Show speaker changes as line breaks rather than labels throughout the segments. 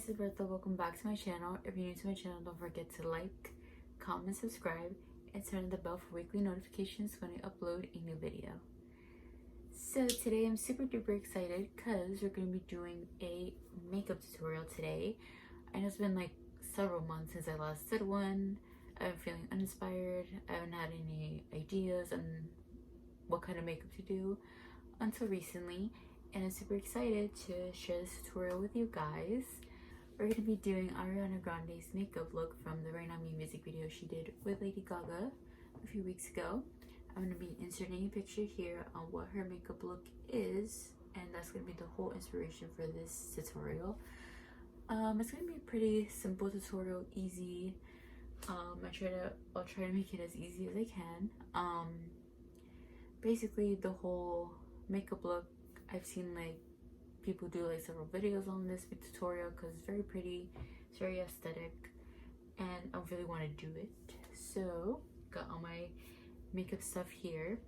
this is Bertha. Welcome back to my channel. If you're new to my channel, don't forget to like, comment, subscribe, and turn on the bell for weekly notifications when I upload a new video. So today I'm super duper excited because we're going to be doing a makeup tutorial today. I know it's been like several months since I last did one. I'm feeling uninspired. I haven't had any ideas on what kind of makeup to do until recently, and I'm super excited to share this tutorial with you guys. We're going to be doing Ariana Grande's makeup look from the Rain On Me music video she did with Lady Gaga a few weeks ago. I'm going to be inserting a picture here on what her makeup look is, and that's going to be the whole inspiration for this tutorial. It's going to be a pretty simple tutorial, easy. I'll try to make it as easy as I can. Basically the whole makeup look, I've seen like people do like several videos on this tutorial because it's very pretty, it's very aesthetic, and I really want to do it. So got all my makeup stuff here,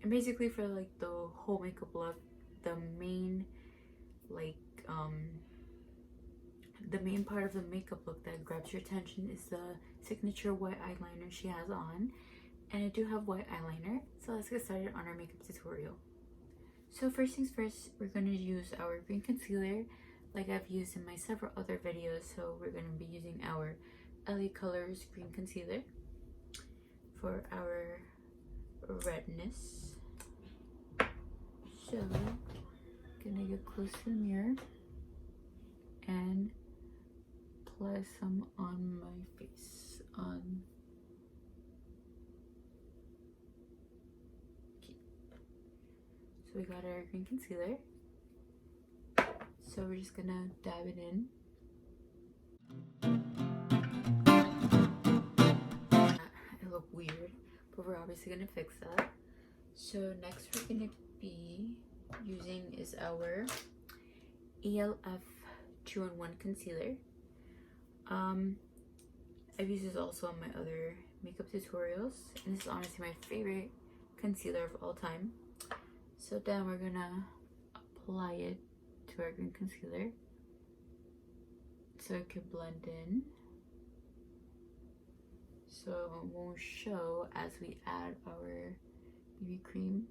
and basically for like the whole makeup look, the main part of the makeup look that grabs your attention is the signature white eyeliner she has on, and I do have white eyeliner. So let's get started on our makeup tutorial. So first things first, we're going to use our green concealer like I've used in my several other videos. So we're going to be using our LA Colors green concealer for our redness. So I'm gonna get close to the mirror and apply some on my face. So we got our green concealer. So we're just gonna dab it in. It looked weird, but we're obviously gonna fix that. So next we're gonna be using is our ELF 2-in-1 concealer. I've used this also on my other makeup tutorials, and this is honestly my favorite concealer of all time. So then we're gonna apply it to our green concealer so it can blend in, so it won't show as we add our BB cream.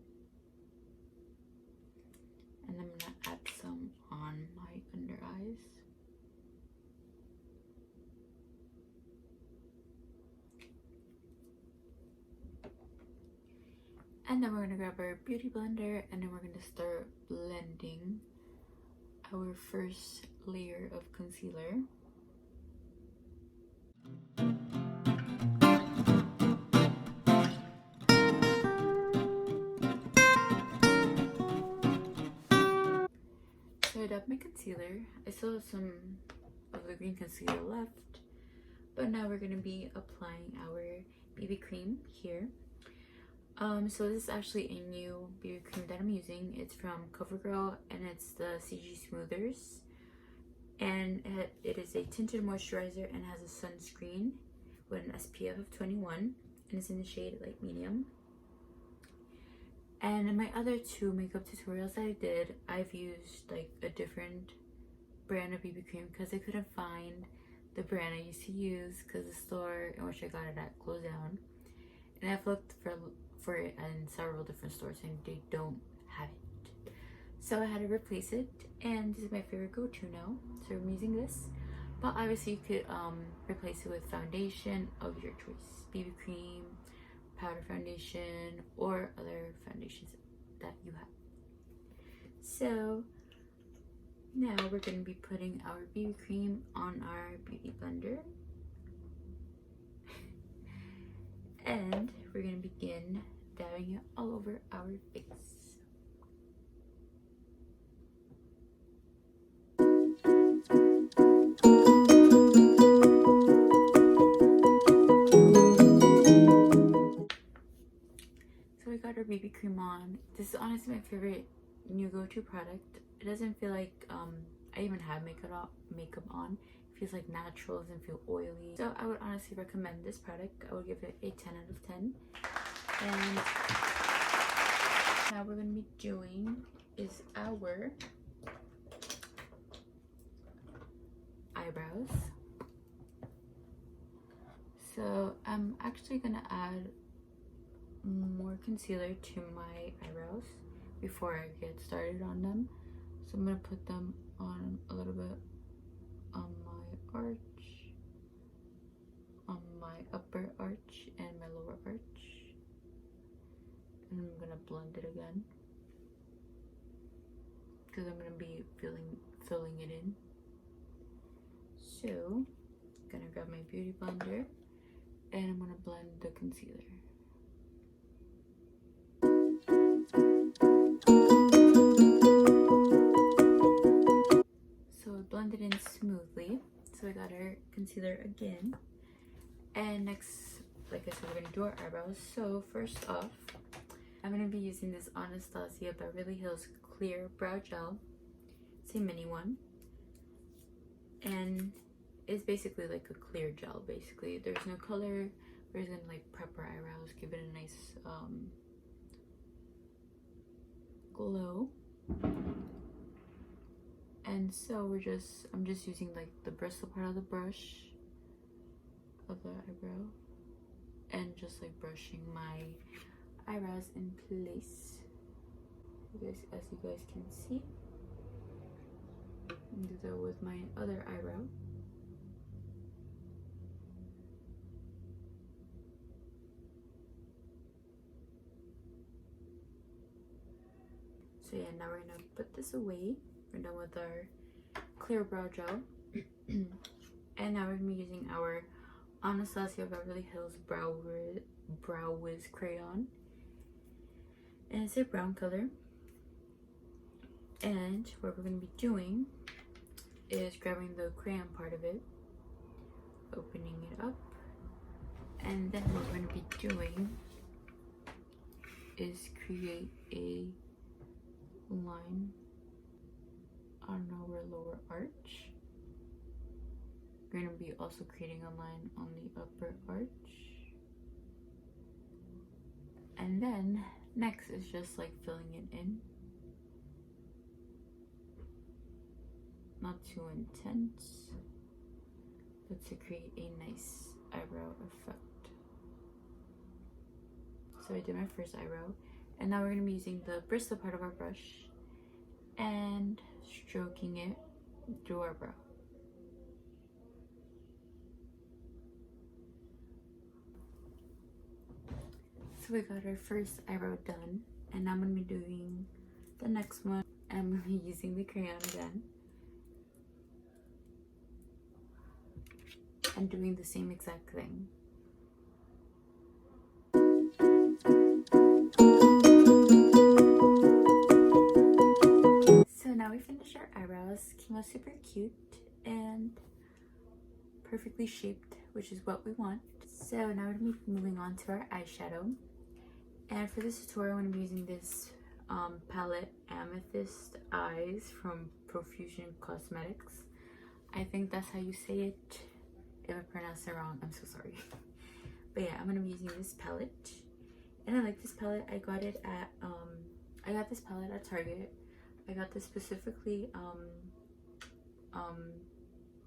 And I'm gonna add some on my under eyes. And then we're gonna grab our beauty blender, and then we're gonna start blending our first layer of concealer. So I dabbed my concealer. I still have some of the green concealer left, but now we're gonna be applying our BB cream here. So this is actually a new BB cream that I'm using. It's from CoverGirl, and it's the CG Smoothers, and it is a tinted moisturizer and has a sunscreen with an SPF of 21, and it's in the shade light medium. And in my other two makeup tutorials that I did, I've used like a different brand of BB cream because I couldn't find the brand I used to use because the store in which I got it at closed down, and I've looked for it in several different stores and they don't have it. So I had to replace it, and this is my favorite go-to now. So I'm using this, but obviously you could replace it with foundation of your choice, BB cream, powder foundation, or other foundations that you have. So now we're going to be putting our BB cream on our beauty blender, and we're going to begin dabbing it all over our face. So we got our BB cream on. This is honestly my favorite new go-to product. It doesn't feel like I even have makeup on. It feels like natural, doesn't feel oily. So I would honestly recommend this product. I would give it a 10 out of 10. And now we're going to be doing is our eyebrows. So I'm actually gonna add more concealer to my eyebrows before I get started on them. So I'm gonna put them on a little bit on my arch, on my upper arch and my lower arch, and I'm gonna blend it again because I'm gonna be filling it in. So I'm gonna grab my beauty blender and I'm gonna blend the concealer. So it blended in smoothly. So we got our concealer again. And next, like I said, we're gonna do our eyebrows. So first off, I'm gonna be using this Anastasia Beverly Hills Clear Brow Gel. It's a mini one. And it's basically like a clear gel, basically. There's no color. We're just gonna like prep our eyebrows, give it a nice glow. And so I'm just using like the bristle part of the brush of the eyebrow and just like brushing my eyebrows in place. As you guys can see. And do that with my other eyebrow. So yeah, now we're gonna put this away. We're done with our clear brow gel. And now we're gonna be using our Anastasia Beverly Hills Brow Wiz Crayon. And it's a brown color. And what we're gonna be doing is grabbing the crayon part of it, opening it up, and then what we're gonna be doing is create a line on our lower arch. We're gonna be also creating a line on the upper arch, and then next is just like filling it in. Not too intense, but to create a nice eyebrow effect. So I did my first eyebrow, and now we're going to be using the bristle part of our brush and stroking it through our brow. So we got our first eyebrow done, and now I'm going to be doing the next one. I'm going to be using the crayon again and doing the same exact thing. So now we finished our eyebrows. Came out super cute and perfectly shaped, which is what we want. So now we're going to be moving on to our eyeshadow. And for this tutorial, I'm going to be using this palette Amethyst Eyes from Profusion Cosmetics. I think that's how you say it. If I pronounce it wrong, I'm so sorry. But yeah, I'm gonna be using this palette, and I like this palette. I got it at I got this palette at Target. I got this specifically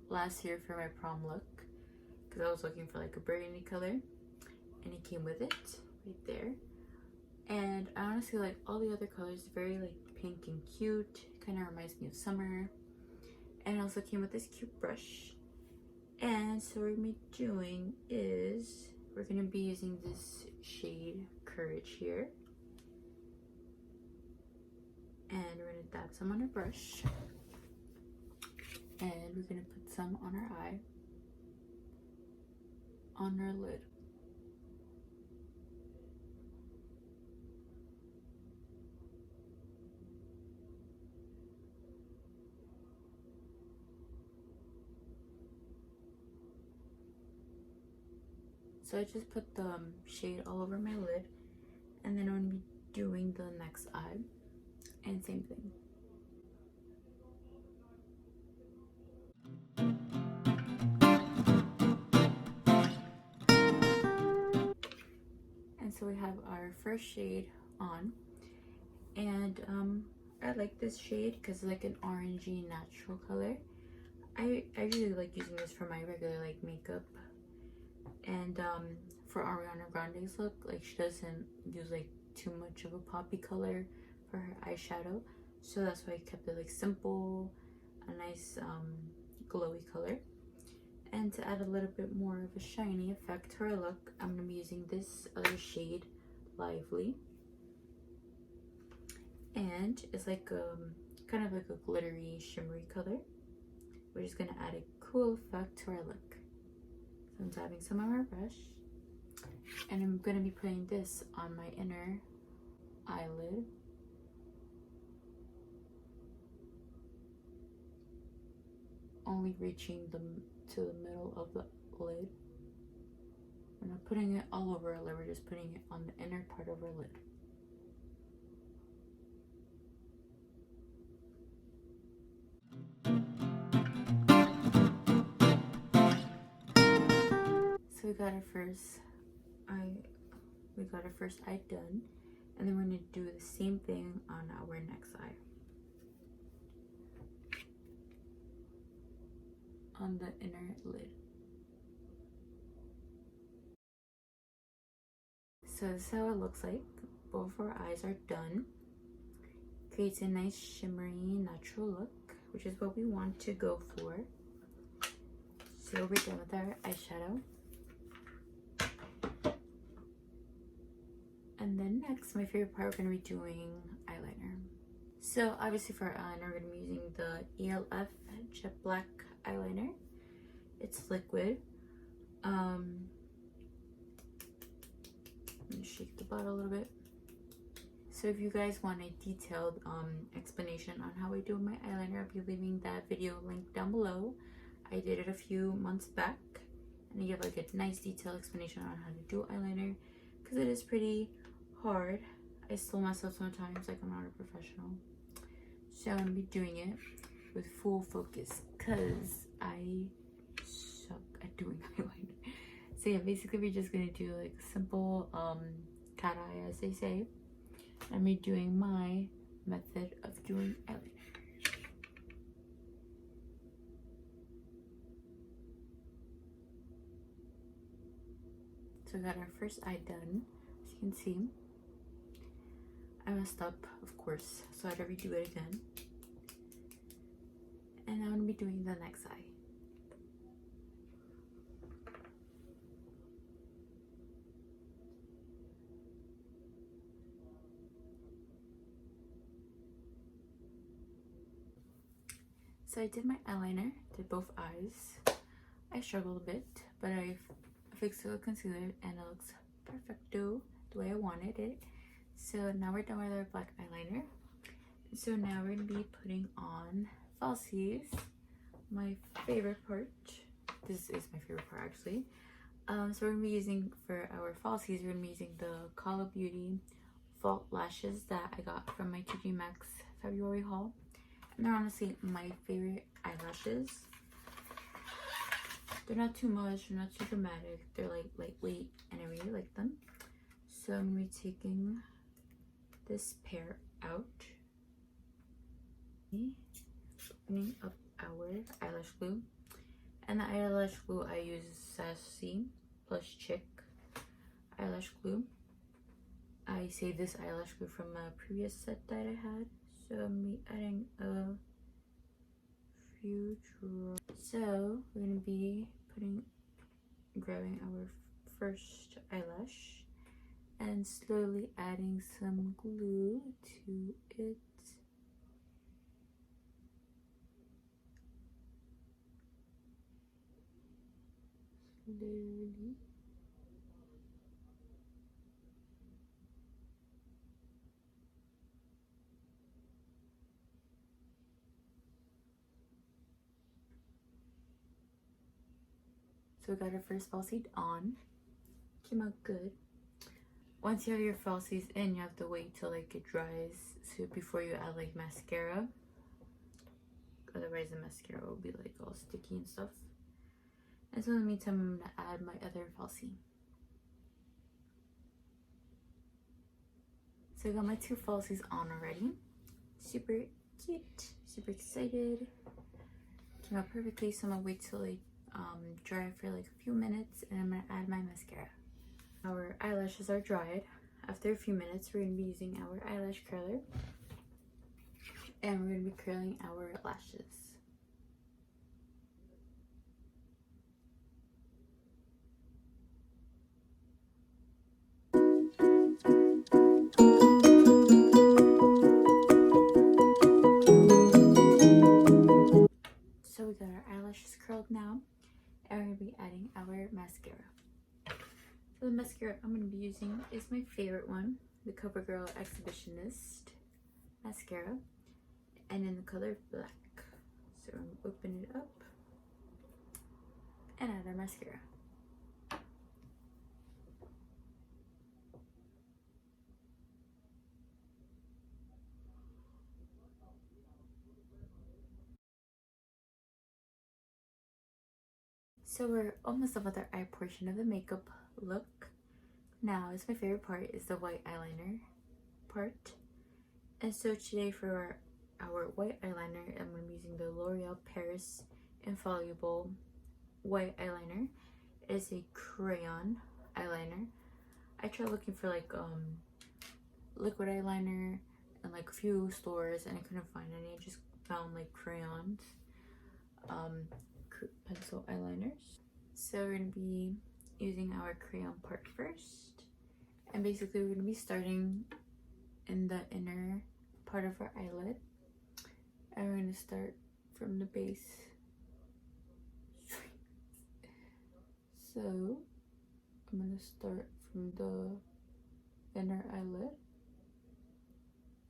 last year for my prom look because I was looking for like a burgundy color, and it came with it right there. And I honestly like all the other colors, very like pink and cute. Kind of reminds me of summer. And it also came with this cute brush. And so what we're going to be doing is we're going to be using this shade Courage here. And we're going to dab some on our brush. And we're going to put some on our eye, on our lid. So I just put the shade all over my lid, and then I'm going to be doing the next eye, and same thing. And so we have our first shade on, and I like this shade because it's like an orangey natural color. I usually like using this for my regular like makeup, and for Ariana Grande's look, like she doesn't use like too much of a poppy color for her eyeshadow, so that's why I kept it like simple, a nice glowy color. And to add a little bit more of a shiny effect to her look, I'm gonna be using this other shade, Lively, and it's like kind of like a glittery shimmery color, which is gonna add a cool effect to our look. So I'm dabbing some on my brush, and I'm gonna be putting this on my inner eyelid. Only reaching to the middle of the lid. We're not putting it all over our lid, we're just putting it on the inner part of our lid. So we got our first eye done, and then we're gonna do the same thing on our next eye. On the inner lid. So this is how it looks like. Both our eyes are done. Creates a nice shimmery natural look, which is what we want to go for. So we're done with our eyeshadow. And then next, my favorite part, we're going to be doing eyeliner. So obviously for our eyeliner, we're going to be using the ELF Jet Black eyeliner. It's liquid. Let me shake the bottle a little bit. So if you guys want a detailed explanation on how I do my eyeliner, I'll be leaving that video link down below. I did it a few months back, and I give like a nice detailed explanation on how to do eyeliner, because it is pretty hard. I still mess up sometimes, like I'm not a professional. So I'm gonna be doing it with full focus, because I suck at doing eyeliner. So yeah, basically we're just gonna do like a simple cat eye, as they say. I'm redoing my method of doing eyeliner. So we got our first eye done. As you can see, I messed up, of course, so I had to redo it again. And I'm gonna be doing the next eye. So I did my eyeliner, did both eyes. I struggled a bit, but I fixed it with concealer and it looks perfecto, the way I wanted it. So now we're done with our black eyeliner. So now we're gonna be putting on falsies, my favorite part. This is my favorite part actually. So we're gonna be using, for our falsies, we're gonna be using the Call of Beauty Fault Lashes that I got from my TJ Maxx February haul. And they're honestly my favorite eyelashes. They're not too much, they're not too dramatic, they're like lightweight, and I really like them. So I'm gonna be taking this pair out, opening up our eyelash glue, and the eyelash glue I use is Sassy plus Chick eyelash glue. I saved this eyelash glue from a previous set that I had, so I'm gonna be adding a few drops. So we're gonna be grabbing our first eyelash and slowly adding some glue to it. Slowly. So we got our first falsie on. Came out good. Once you have your falsies in, you have to wait till like it dries before you add like mascara. Otherwise the mascara will be like all sticky and stuff. And so in the meantime, I'm gonna add my other falsie. So I got my two falsies on already. Super cute, super excited. came out perfectly, so I'm gonna wait till they dry for like a few minutes, and I'm gonna add my mascara. Our eyelashes are dried. After a few minutes, we're gonna be using our eyelash curler, and we're gonna be curling our lashes. So we got our eyelashes curled now, and we're gonna be adding our mascara. So the mascara I'm gonna be using is my favorite one, the CoverGirl Exhibitionist mascara, and in the color black. So I'm gonna open it up and add our mascara. So we're almost done with our eye portion of the makeup look. Now, is my favorite part is the white eyeliner part. And so today for our white eyeliner, I'm going to be using the L'Oreal Paris Infallible white eyeliner. It is a crayon eyeliner. I tried looking for like liquid eyeliner in like a few stores, and I couldn't find any. I just found like crayons, pencil eyeliners. So we're going to be using our crayon part first, and basically we're going to be starting in the inner part of our eyelid, and we're going to start from the base. So I'm going to start from the inner eyelid,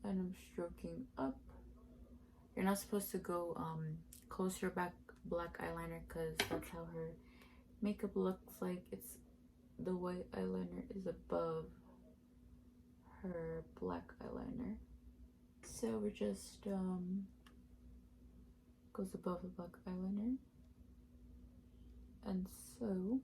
and I'm stroking up. You're not supposed to go close your back black eyeliner, because that's how her makeup looks like. It's the white eyeliner is above her black eyeliner, so we're just goes above the black eyeliner, and so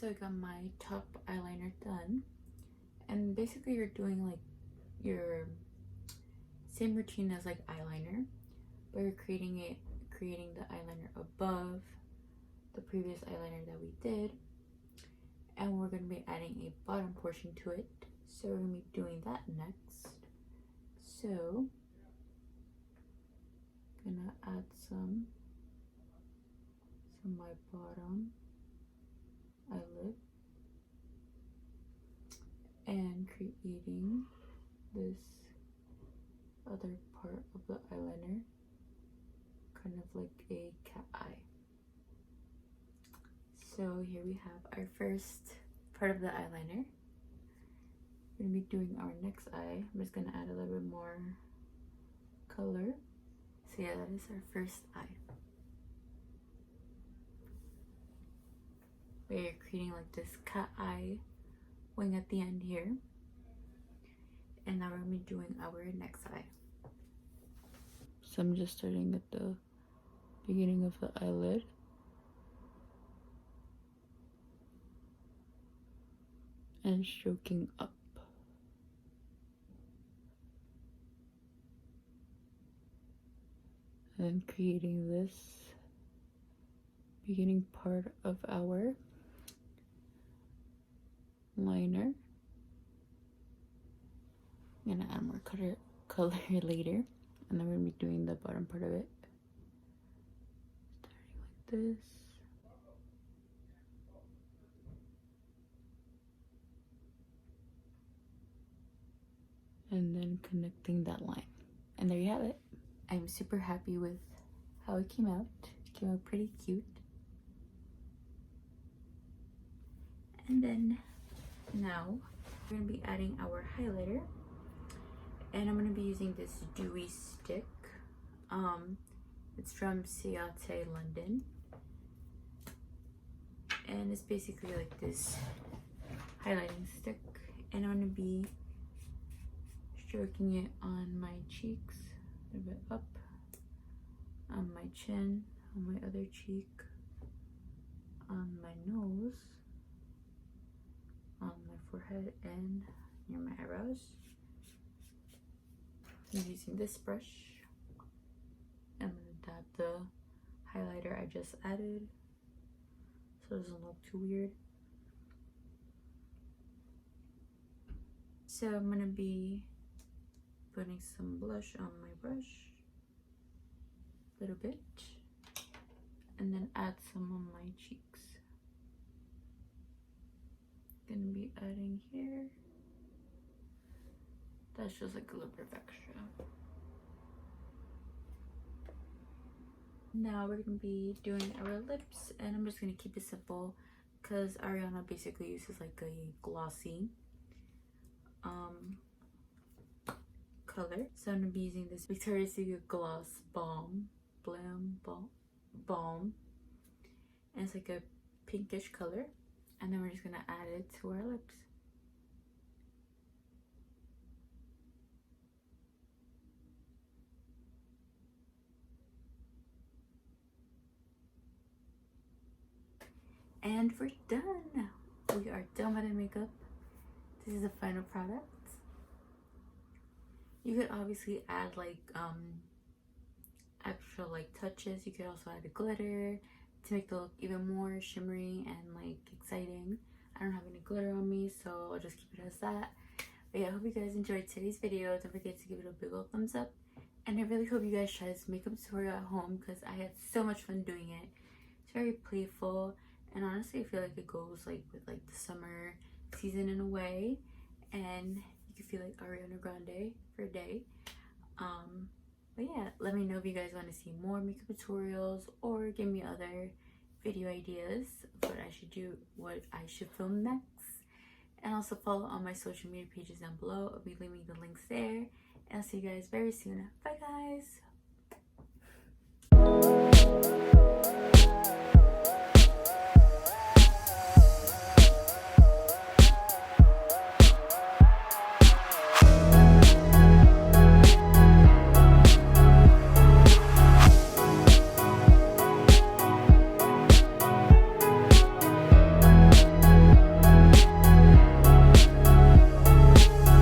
I got my top eyeliner done, and basically you're doing like your same routine as like eyeliner, but you're creating the eyeliner above the previous eyeliner that we did, and we're going to be adding a bottom portion to it. So we're going to be doing that next. So I'm gonna add some to my bottom eyelid, and creating this other part of the eyeliner, kind of like a cat eye. So here we have our first part of the eyeliner. We're gonna be doing our next eye. I'm just gonna add a little bit more color. So yeah, that is our first eye. We're creating like this cat eye wing at the end here. And now we're gonna be doing our next eye. So I'm just starting at the beginning of the eyelid. And stroking up. And creating this beginning part of our liner. I'm gonna add more color later, and then we're gonna be doing the bottom part of it. Starting like this. And then connecting that line. And there you have it. I'm super happy with how it came out. It came out pretty cute. And then now we're gonna be adding our highlighter, and I'm gonna be using this dewy stick. It's from Ciate London, and it's basically like this highlighting stick, and I'm gonna be stroking it on my cheeks, a little bit up, on my chin, on my other cheek, on my nose, on my forehead, and near my eyebrows. I'm using this brush. I'm gonna dab the highlighter I just added so it doesn't look too weird. So I'm gonna be putting some blush on my brush, a little bit, and then add some on my cheeks. Gonna be adding here. That's just like a little bit of extra. Now we're gonna be doing our lips, and I'm just gonna keep it simple because Ariana basically uses like a glossy color. So I'm gonna be using this Victoria's Secret Gloss Balm, Balm, and it's like a pinkish color. And then we're just gonna add it to our lips. And we're done. We are done with the makeup. This is the final product. You could obviously add like extra like touches. You could also add a glitter to make the look even more shimmery and like exciting. I don't have any glitter on me, so I'll just keep it as that. But yeah, I hope you guys enjoyed today's video. Don't forget to give it a big old thumbs up. And I really hope you guys try this makeup tutorial at home because I had so much fun doing it. It's very playful, and honestly I feel like it goes like with like the summer season in a way, and you can feel like Ariana Grande for a day. But yeah, let me know if you guys want to see more makeup tutorials or give me other video ideas of what I should do, what I should film next. And also follow all my social media pages down below. I'll be leaving the links there. And I'll see you guys very soon. Bye guys!